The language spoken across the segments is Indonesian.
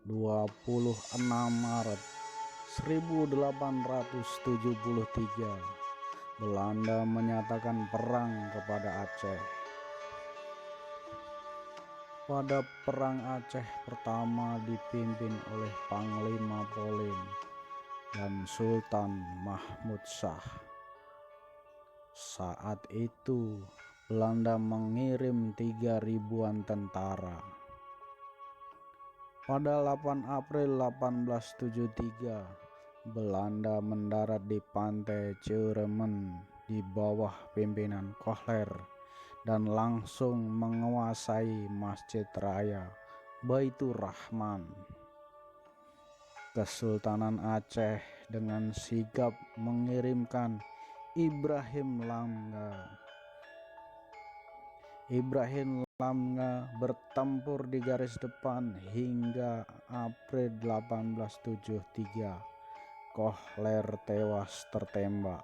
26 Maret 1873, Belanda menyatakan perang kepada Aceh. Pada Perang Aceh pertama dipimpin oleh Panglima Polim dan Sultan Mahmud Shah. Saat itu Belanda mengirim 3.000-an tentara. Pada 8 April 1873, Belanda mendarat di pantai Ciremen di bawah pimpinan Kohler dan langsung menguasai Masjid Raya Baitur Rahman. Kesultanan Aceh dengan sigap mengirimkan Ibrahim Lamga bertempur di garis depan hingga April 1873. Kohler tewas tertembak.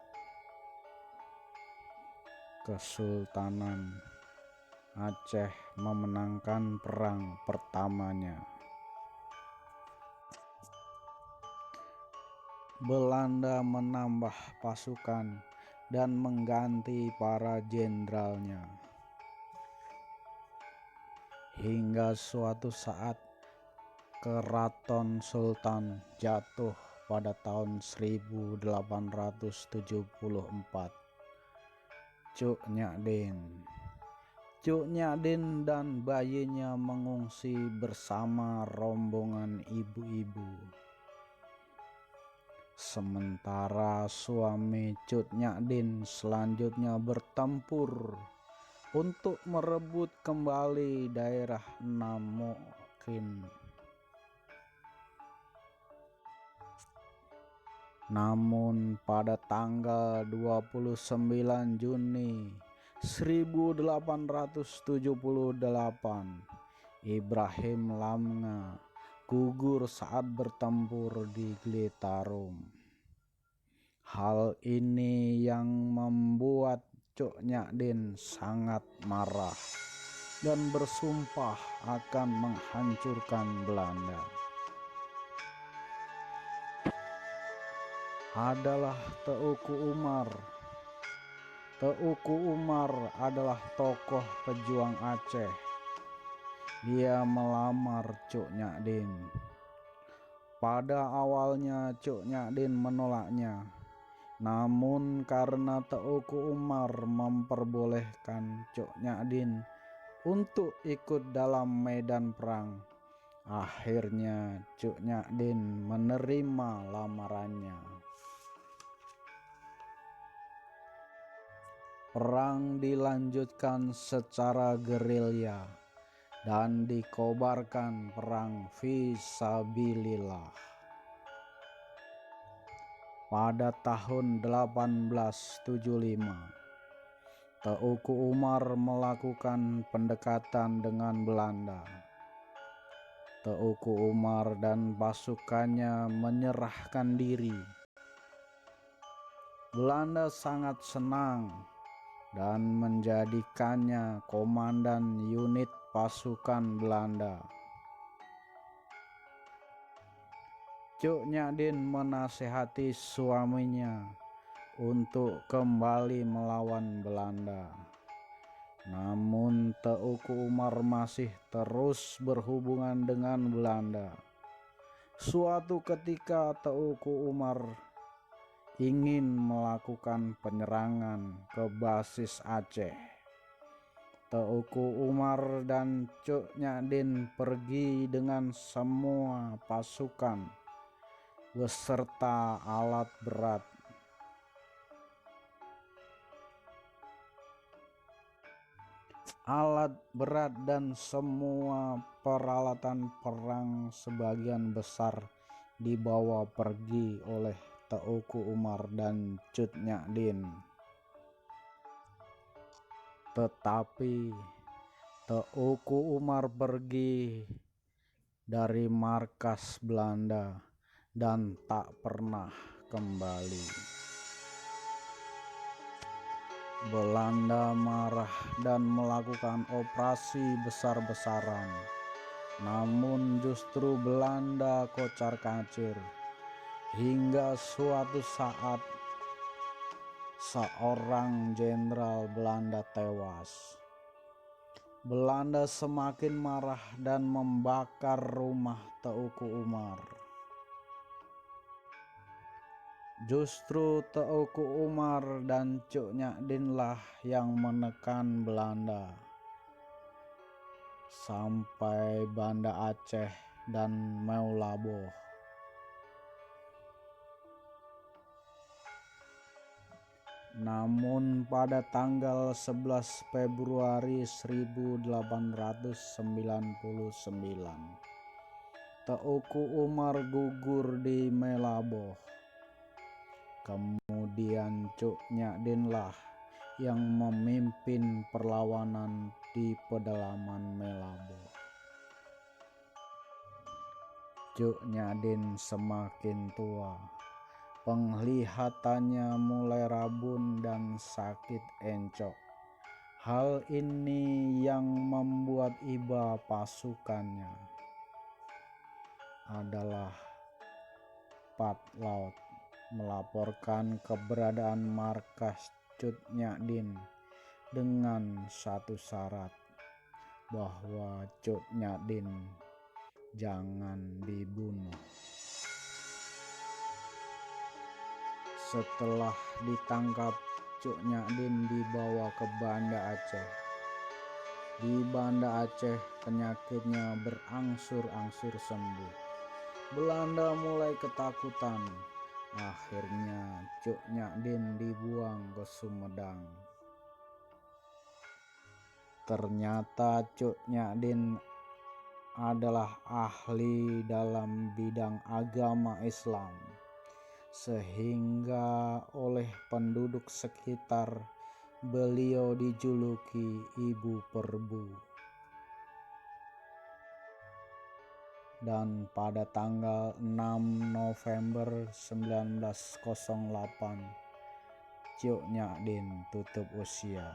Kesultanan Aceh memenangkan perang pertamanya. Belanda menambah pasukan dan mengganti para jenderalnya. Hingga suatu saat Keraton Sultan jatuh pada tahun 1874. Cuk Nyadin dan bayinya mengungsi bersama rombongan ibu-ibu. Sementara suami Cut Nyadin selanjutnya bertempur untuk merebut kembali daerah Namokin. Namun pada tanggal 29 Juni 1878, Ibrahim Lamga gugur saat bertempur di Glitarum. Hal ini yang membuat Cuk Nyadin sangat marah dan bersumpah akan menghancurkan Belanda. Adalah Teuku Umar. Teuku Umar adalah tokoh pejuang Aceh. Dia melamar Cuk Nyadin. Pada awalnya Cuk Nyadin menolaknya. Namun karena Teuku Umar memperbolehkan Cuk Nyadin untuk ikut dalam medan perang, akhirnya Cuk Nyadin menerima lamarannya. Perang dilanjutkan secara gerilya dan dikobarkan perang fisabilillah. Pada tahun 1875, Teuku Umar melakukan pendekatan dengan Belanda. Teuku Umar dan pasukannya menyerahkan diri. Belanda sangat senang dan menjadikannya komandan unit pasukan Belanda. Cuk Nyadin menasihati suaminya untuk kembali melawan Belanda. Namun Teuku Umar masih terus berhubungan dengan Belanda. Suatu ketika Teuku Umar ingin melakukan penyerangan ke basis Aceh. Teuku Umar dan Cuk Nyadin pergi dengan semua pasukan beserta alat berat. Alat berat dan semua peralatan perang sebagian besar dibawa pergi oleh Teuku Umar dan Cuk Nyadin. Tetapi Teuku Umar pergi dari markas Belanda dan tak pernah kembali. Belanda marah dan melakukan operasi besar-besaran. Namun justru Belanda kocar-kacir hingga suatu saat seorang jenderal Belanda tewas. Belanda semakin marah dan membakar rumah Teuku Umar. Justru Teuku Umar dan Cuk Nyadin lah yang menekan Belanda sampai Banda Aceh dan Meulaboh. Namun pada tanggal 11 Februari 1899, Teuku Umar gugur di Meulaboh. Kemudian Cuk Nyadin lah yang memimpin perlawanan di pedalaman Meulaboh. Cuk Nyadin semakin tua. Penglihatannya mulai rabun dan sakit encok. Hal ini yang membuat iba pasukannya adalah Pat Laut melaporkan keberadaan markas Cuk Nyadin dengan satu syarat, bahwa Cuk Nyadin jangan dibunuh. Setelah ditangkap, Cuk Nyadin dibawa ke Banda Aceh. Di Banda Aceh penyakitnya berangsur-angsur sembuh. Belanda mulai ketakutan. Akhirnya Cuk Nyadin dibuang ke Sumedang. Ternyata Cuk Nyadin adalah ahli dalam bidang agama Islam, sehingga oleh penduduk sekitar beliau dijuluki Ibu Perbu. Dan pada tanggal 6 November 1908 Cuk Nyadin tutup usia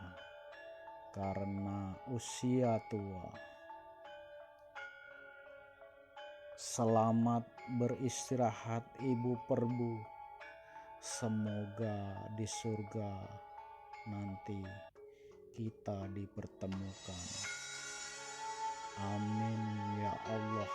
karena usia tua. Selamat beristirahat Ibu Perbu. Semoga di surga nanti kita dipertemukan. Amin ya Allah.